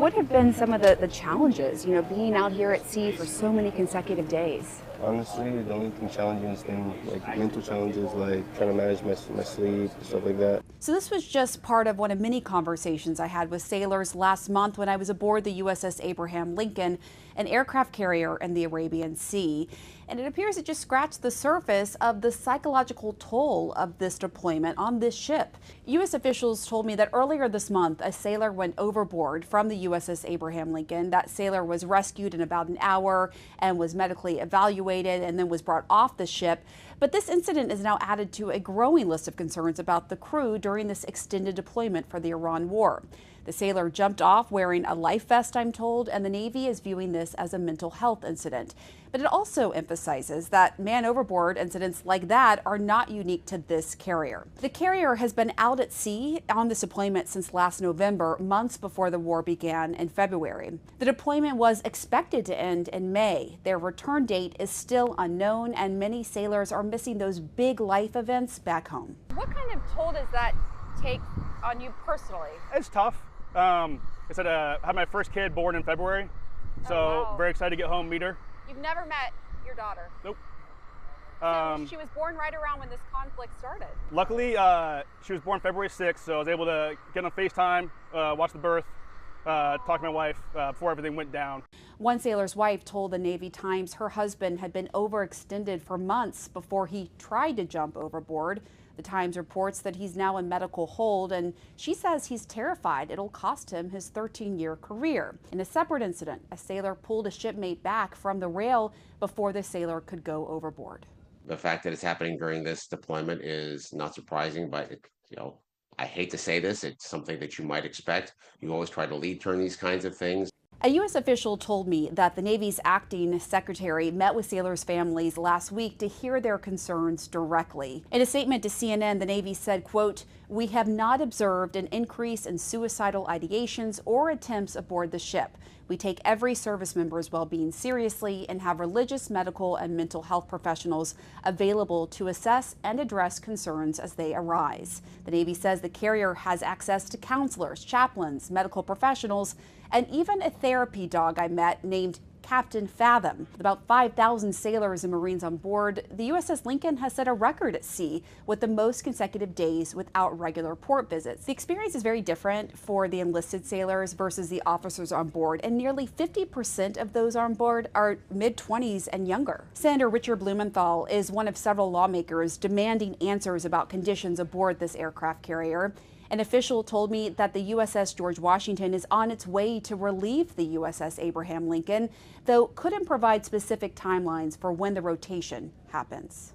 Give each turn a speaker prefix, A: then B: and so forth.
A: What have been some of the challenges, being out here at sea for so many consecutive days?
B: Honestly, the only thing challenging has been like mental challenges, like trying to manage my sleep, stuff like that.
A: So this was just part of one of many conversations I had with sailors last month when I was aboard the USS Abraham Lincoln, an aircraft carrier in the Arabian Sea. And it appears it just scratched the surface of the psychological toll of this deployment on this ship. U.S. officials told me that earlier this month, a sailor went overboard from the USS Abraham Lincoln. That sailor was rescued in about an hour and was medically evaluated and then was brought off the ship. But this incident is now added to a growing list of concerns about the crew during this extended deployment for the Iran war. The sailor jumped off wearing a life vest, I'm told, and the Navy is viewing this as a mental health incident. But it also emphasizes that man overboard incidents like that are not unique to this carrier. The carrier has been out at sea on this deployment since last November, months before the war began in February. The deployment was expected to end in May. Their return date is still unknown, and many sailors are missing those big life events back home.
C: What kind of toll does that take on you personally?
D: It's tough. I said I had my first kid born in February, so
C: wow.
D: Very excited to get home, meet her.
C: You've never met your daughter?
D: Nope.
C: So she was born right around when this conflict started.
D: Luckily, she was born February 6th, so I was able to get on FaceTime, watch the birth, talk to my wife before everything went down.
A: One sailor's wife told the Navy Times her husband had been overextended for months before he tried to jump overboard. The Times reports that he's now in medical hold, and she says he's terrified it'll cost him his 13-year career. In a separate incident, a sailor pulled a shipmate back from the rail before the sailor could go overboard.
E: The fact that it's happening during this deployment is not surprising, but I hate to say this, it's something that you might expect. You always try to lead turn these kinds of things.
A: A U.S. official told me that the Navy's acting secretary met with sailors' families last week to hear their concerns directly. In a statement to CNN, the Navy said, quote, "We have not observed an increase in suicidal ideations or attempts aboard the ship. We take every service member's well-being seriously and have religious, medical, and mental health professionals available to assess and address concerns as they arise." The Navy says the carrier has access to counselors, chaplains, medical professionals, and even a therapy dog I met named Captain Fathom. With about 5,000 sailors and Marines on board, the USS Lincoln has set a record at sea with the most consecutive days without regular port visits. The experience is very different for the enlisted sailors versus the officers on board, and nearly 50% of those on board are mid-20s and younger. Senator Richard Blumenthal is one of several lawmakers demanding answers about conditions aboard this aircraft carrier. An official told me that the USS George Washington is on its way to relieve the USS Abraham Lincoln, though couldn't provide specific timelines for when the rotation happens.